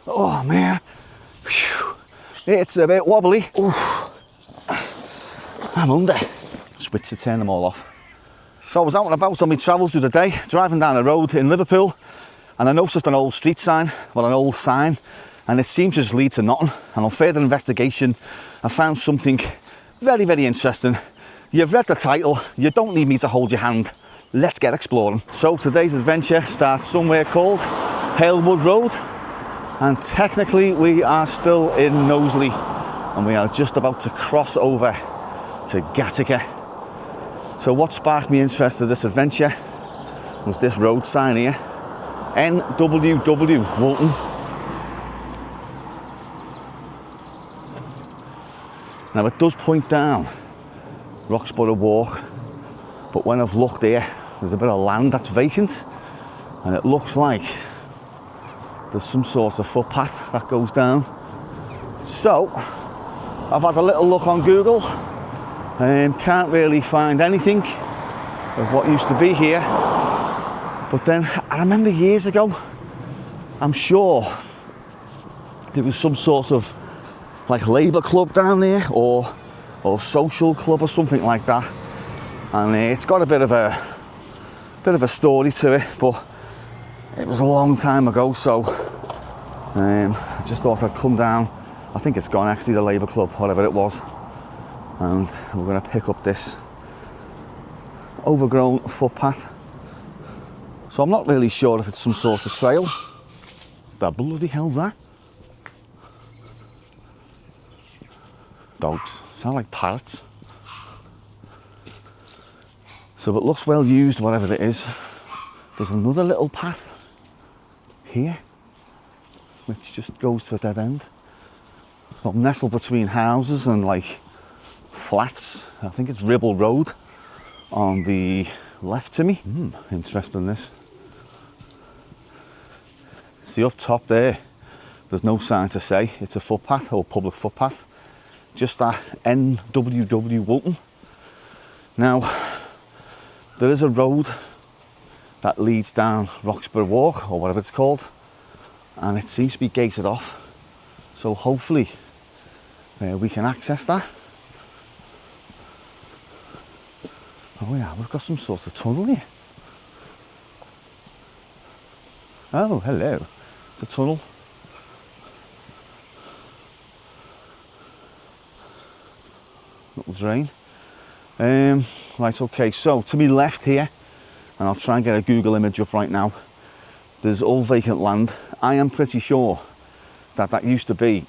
Oh man, whew. It's a bit wobbly. Oof. I'm under. Switch to turn them all off. So I was out and about on my travels the other day, driving down a road in Liverpool, and I noticed an old street sign, well, an old sign, and it seemed to just lead to nothing. And on further investigation, I found something very, very interesting. You've read the title, you don't need me to hold your hand. Let's get exploring. So today's adventure starts somewhere called Halewood Road, and technically we are still in Knowsley, and we are just about to cross over to Gattaca. So what sparked me interest in this adventure was this road sign here, NWW Woolton. Now it does point down Roxborough Walk, but when I've looked here, there's a bit of land that's vacant, and it looks like there's some sort of footpath that goes down. So I've had a little look on Google and can't really find anything of what used to be here. But then I remember years ago, I'm sure there was some sort of like Labour club down there, or social club or something like that, and it's got a bit of a story to it, but it was a long time ago, so I just thought I'd come down. I think it's gone actually, the Labour club, whatever it was, and we're going to pick up this overgrown footpath. So I'm not really sure if it's some sort of trail. The bloody hell's that? Dogs, sound like parrots. So it looks well used, whatever it is. There's another little path here, which just goes to a dead end. So I'm nestled between houses and like flats. I think it's Ribble Road on the left to me. Interesting this. See up top there, there's no sign to say it's a footpath or public footpath. Just that NWW Woolton. Now, there is a road that leads down Roxborough Walk, or whatever it's called, and it seems to be gated off. So hopefully we can access that. Oh yeah, we've got some sort of tunnel here. Oh, hello. It's a tunnel. Little drain. Right, okay, so to me left here, and I'll try and get a Google image up right now, there's all vacant land. I am pretty sure that used to be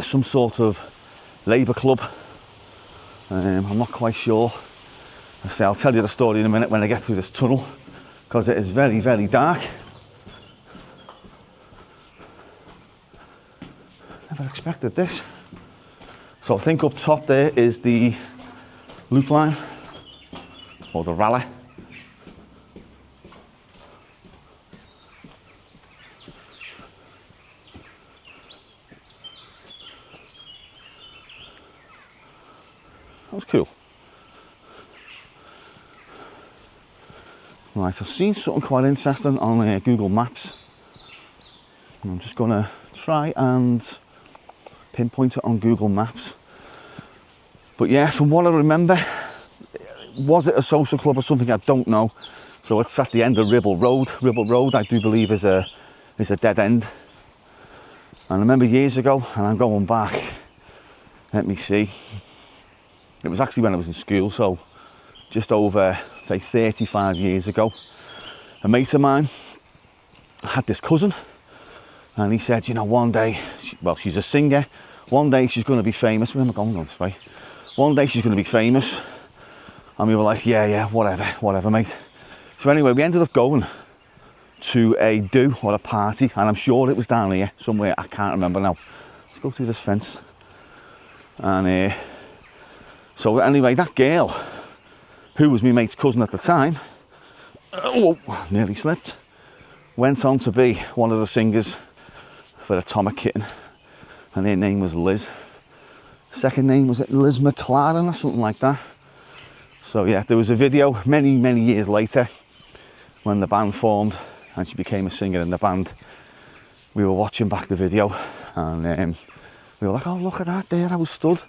some sort of Labour club. I'm not quite sure. I'll tell you the story in a minute when I get through this tunnel, because it is very, very dark. Never expected this. So I think up top there is the loop line, or the rally. That was cool. Right, I've seen something quite interesting on Google Maps. I'm just gonna try and pinpoint it on Google Maps. But yeah, from what I remember, was it a social club or something? I don't know. So it's at the end of Ribble Road. Ribble Road, I do believe, is a dead end. And I remember years ago, and I'm going back, let me see, it was actually when I was in school, so just over, say, 35 years ago. A mate of mine had this cousin, and he said, you know, one day, well, she's a singer, one day she's going to be famous. Where am I going on this way? One day she's going to be famous. And we were like, yeah, whatever, mate. So anyway, we ended up going to a do or a party, and I'm sure it was down here somewhere, I can't remember now. Let's go through this fence. And so anyway, that girl, who was my mate's cousin at the time, nearly slipped, went on to be one of the singers for Atomic Kitten, and her name was Liz. Second name, was it Liz McLaren or something like that? So yeah, there was a video many, many years later when the band formed and she became a singer in the band. we were watching back the video, and we were like, oh, look at that, there I was stood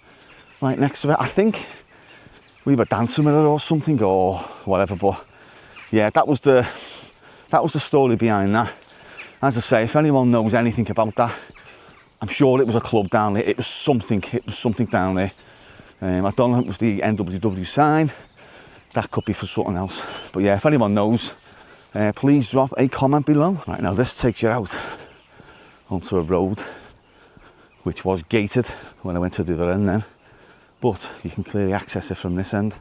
right next to it. I think we were dancing with it or something or whatever, but yeah, that was the story behind that. As I say, if anyone knows anything about that, I'm sure it was a club down there. It was something down there. I don't know if it was the NWW sign. That could be for something else. But yeah, if anyone knows, please drop a comment below. Right, now this takes you out onto a road which was gated when I went to the other end then, but you can clearly access it from this end.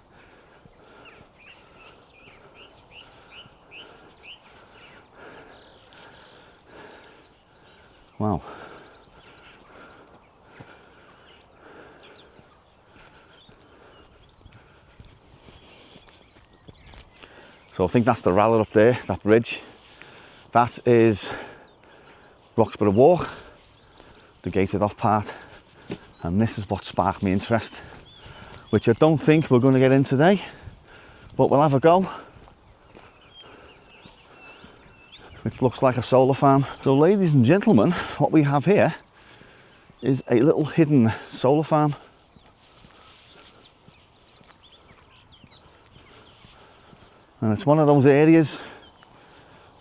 Wow. So I think that's the Rally up there, that bridge. That is Roxburgh Walk, the gated off part. And this is what sparked my interest, which I don't think we're going to get in today, but we'll have a go. Which looks like a solar farm. So ladies and gentlemen, what we have here is a little hidden solar farm. And it's one of those areas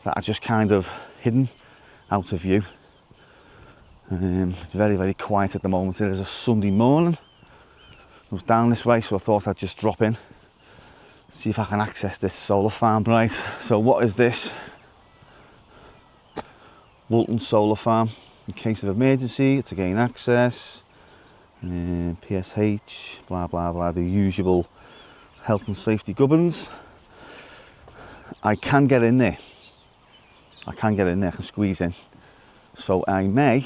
that are just kind of hidden out of view. It's very, very quiet at the moment. It is a Sunday morning. I was down this way, so I thought I'd just drop in, see if I can access this solar farm. Right, so what is this? Woolton solar farm. In case of emergency, to gain access, PSH, blah, blah, blah, the usual health and safety gubbins. I can get in there. I can squeeze in. So I may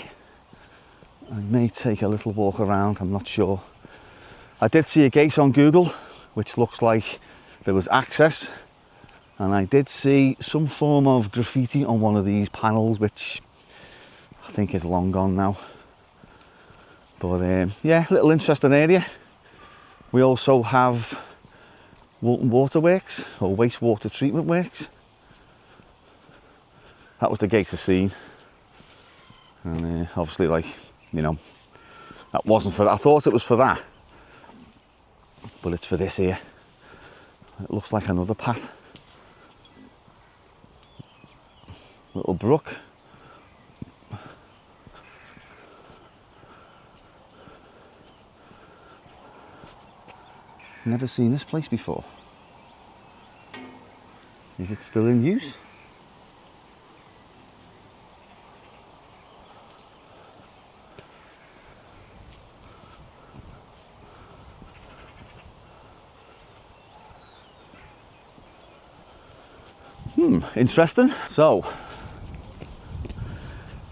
take a little walk around, I'm not sure. I did see a gate on Google, which looks like there was access. And I did see some form of graffiti on one of these panels, which I think is long gone now. But yeah, little interesting area. We also have Woolton Waterworks, or wastewater treatment works. That was the gate I seen. And obviously, like, you know, that wasn't for that. I thought it was for that, but it's for this here. It looks like another path. Little brook. Never seen this place before. Is it still in use? Interesting. So,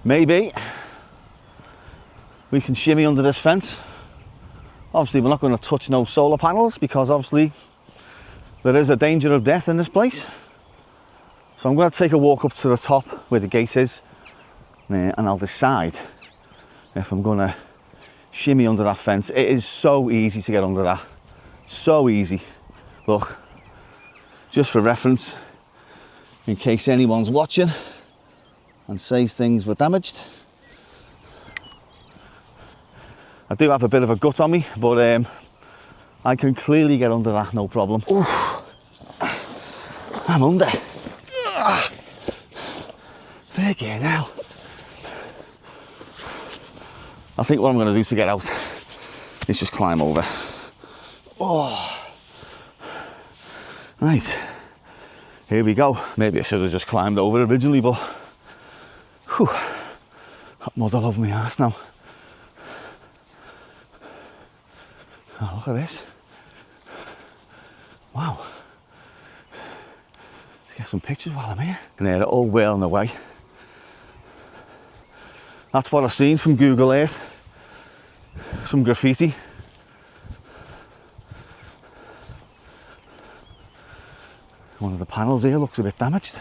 maybe we can shimmy under this fence. Obviously, we're not going to touch no solar panels because obviously there is a danger of death in this place. So I'm going to take a walk up to the top where the gate is, and I'll decide if I'm going to shimmy under that fence. It is so easy to get under that. So easy. Look, just for reference, in case anyone's watching and says things were damaged. I do have a bit of a gut on me, but I can clearly get under that, no problem. Oof. I'm under. Again now. I think what I'm going to do to get out is just climb over. Oh. Right. Here we go. Maybe I should have just climbed over originally, but whew, hot mud all over my arse now. Oh, look at this. Wow. Let's get some pictures while I'm here. And they're all wailing away. That's what I've seen from Google Earth. Some graffiti. One of the panels here looks a bit damaged.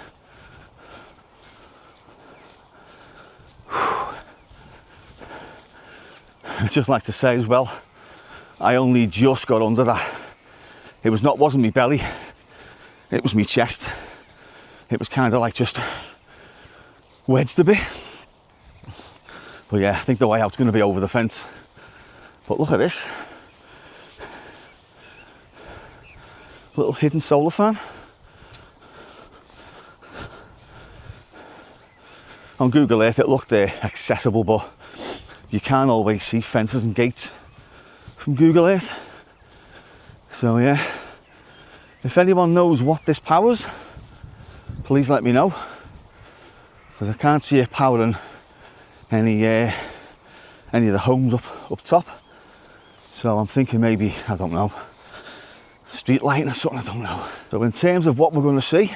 I'd just like to say as well, I only just got under that. It wasn't my belly, it was my chest. It was kind of like just wedged a bit. But yeah, I think the way out's going to be over the fence. But look at this. Little hidden solar farm. On Google Earth it looked accessible, but you can't always see fences and gates from Google Earth. So yeah, if anyone knows what this powers, please let me know, because I can't see it powering any of the homes up top. So I'm thinking maybe, I don't know, street lighting or something, I don't know. So in terms of what we're going to see,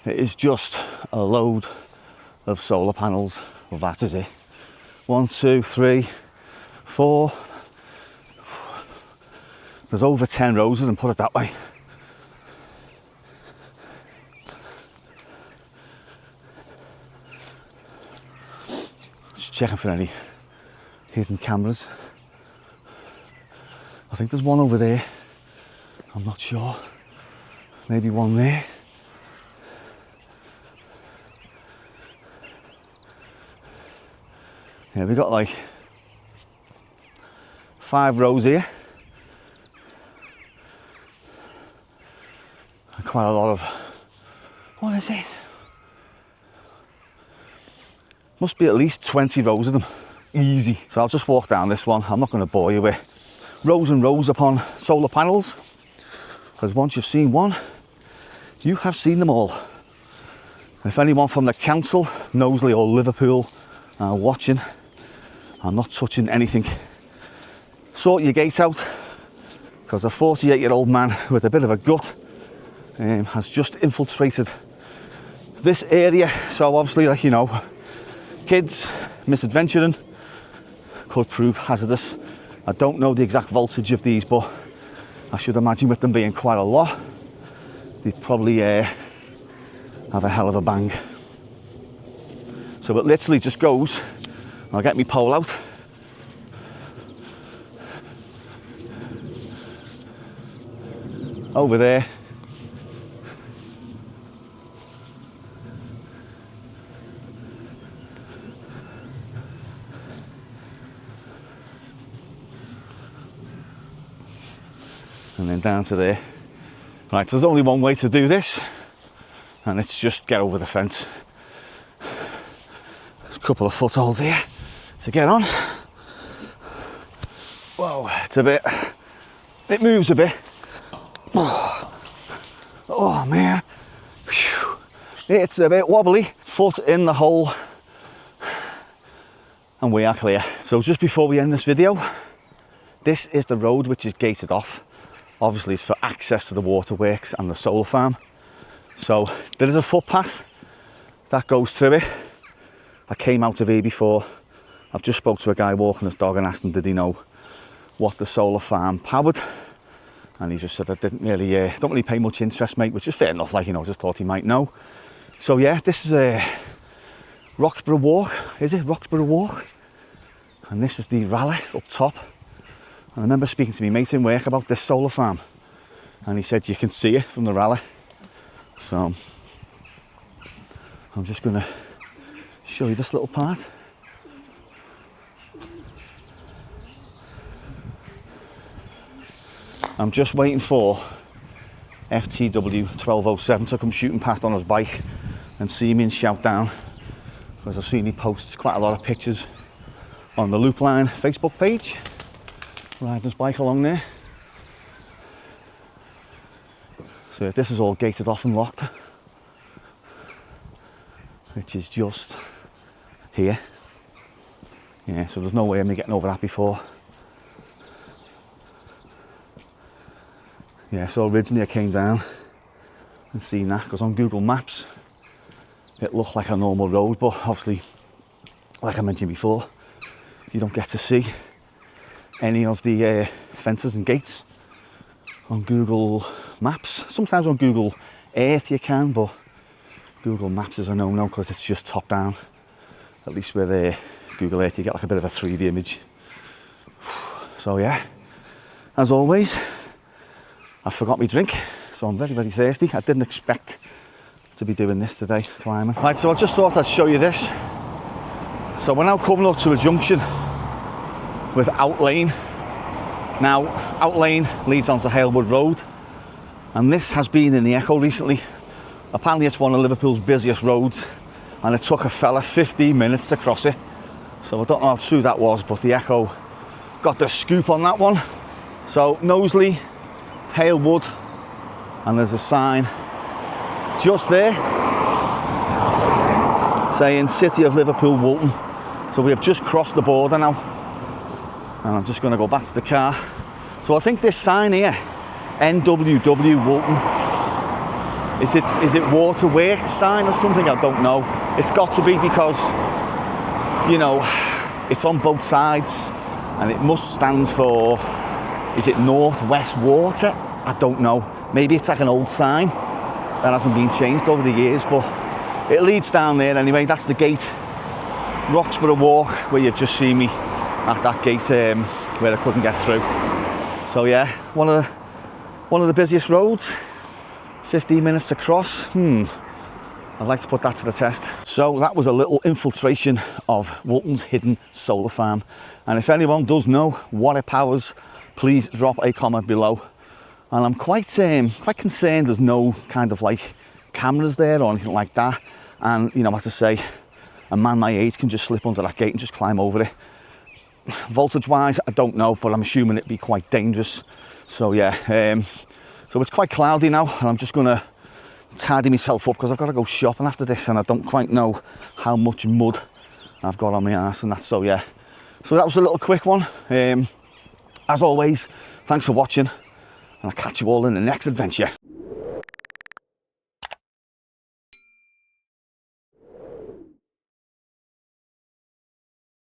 it is just a load of solar panels. Well, that is it. 1, 2, 3, 4. There's over 10 rows of them, put it that way. Just checking for any hidden cameras. I think there's one over there. I'm not sure. Maybe one there. Yeah, we've got like 5 rows here. And quite a lot of, what is it? Must be at least 20 rows of them, easy. So I'll just walk down this one. I'm not going to bore you with rows and rows upon solar panels, because once you've seen one, you have seen them all. If anyone from the council, Knowsley or Liverpool are watching, I'm not touching anything. Sort your gate out, because a 48-year-old man with a bit of a gut has just infiltrated this area. So obviously, like, you know, kids misadventuring could prove hazardous. I don't know the exact voltage of these, but I should imagine with them being quite a lot, they'd probably have a hell of a bang. So it literally just goes, I'll get my pole out. Over there. And then down to there. Right, so there's only one way to do this, and it's just get over the fence. There's a couple of footholds here to get on. Whoa, it's a bit, it moves a bit. Oh man, whew. It's a bit wobbly. Foot in the hole, and we are clear. So just before we end this video, this is the road which is gated off. Obviously it's for access to the waterworks and the solar farm. So there is a footpath that goes through it. I came out of here before. I've just spoke to a guy walking his dog and asked him did he know what the solar farm powered, and he just said I don't really pay much interest, mate, which is fair enough, like, you know, just thought he might know. So yeah, this is a Roxburgh Walk, is it? Roxburgh Walk. And this is the rally up top. And I remember speaking to my mate in work about this solar farm, and he said you can see it from the rally. So I'm just going to show you this little part. I'm just waiting for FTW 1207 to come shooting past on his bike and see me and shout down, because I've seen he posts quite a lot of pictures on the Loopline Facebook page, riding his bike along there. So this is all gated off and locked, which is just here. Yeah, so there's no way of me getting over that before. Yeah, so originally I came down and seen that, because on Google Maps it looked like a normal road, but obviously, like I mentioned before, you don't get to see any of the fences and gates on Google Maps. Sometimes on Google Earth you can, but Google Maps is a no-no because it's just top down. At least with Google Earth you get like a bit of a 3D image. So yeah, as always, I forgot my drink, so I'm very, very thirsty. I didn't expect to be doing this today, climbing. Right, so I just thought I'd show you this. So we're now coming up to a junction with Out Lane. Now, Out Lane leads onto Halewood Road, and this has been in the echo recently. Apparently it's one of Liverpool's busiest roads, and it took a fella 15 minutes to cross it. So I don't know how true that was, but the echo got the scoop on that one. So Knowsley, Halewood, and there's a sign just there saying City of Liverpool, Woolton. So we have just crossed the border now, and I'm just going to go back to the car. So I think this sign here, NWW Woolton, is it waterworks sign or something? I don't know. It's got to be, because, you know, it's on both sides, and it must stand for, is it Northwest Water? I don't know. Maybe it's like an old sign that hasn't been changed over the years, but it leads down there anyway. That's the gate. Roxborough Walk, where you've just seen me at that gate where I couldn't get through. So yeah, one of the busiest roads. 15 minutes to cross. I'd like to put that to the test. So that was a little infiltration of Woolton's hidden solar farm. And if anyone does know what it powers, please drop a comment below. And I'm quite concerned there's no kind of like cameras there or anything like that. And, you know, as I say, a man my age can just slip under that gate and just climb over it. Voltage wise, I don't know, but I'm assuming it'd be quite dangerous. So yeah, so it's quite cloudy now, and I'm just gonna tidy myself up because I've got to go shopping after this, and I don't quite know how much mud I've got on my arse and that. So yeah, so that was a little quick one. As always, thanks for watching, and I'll catch you all in the next adventure.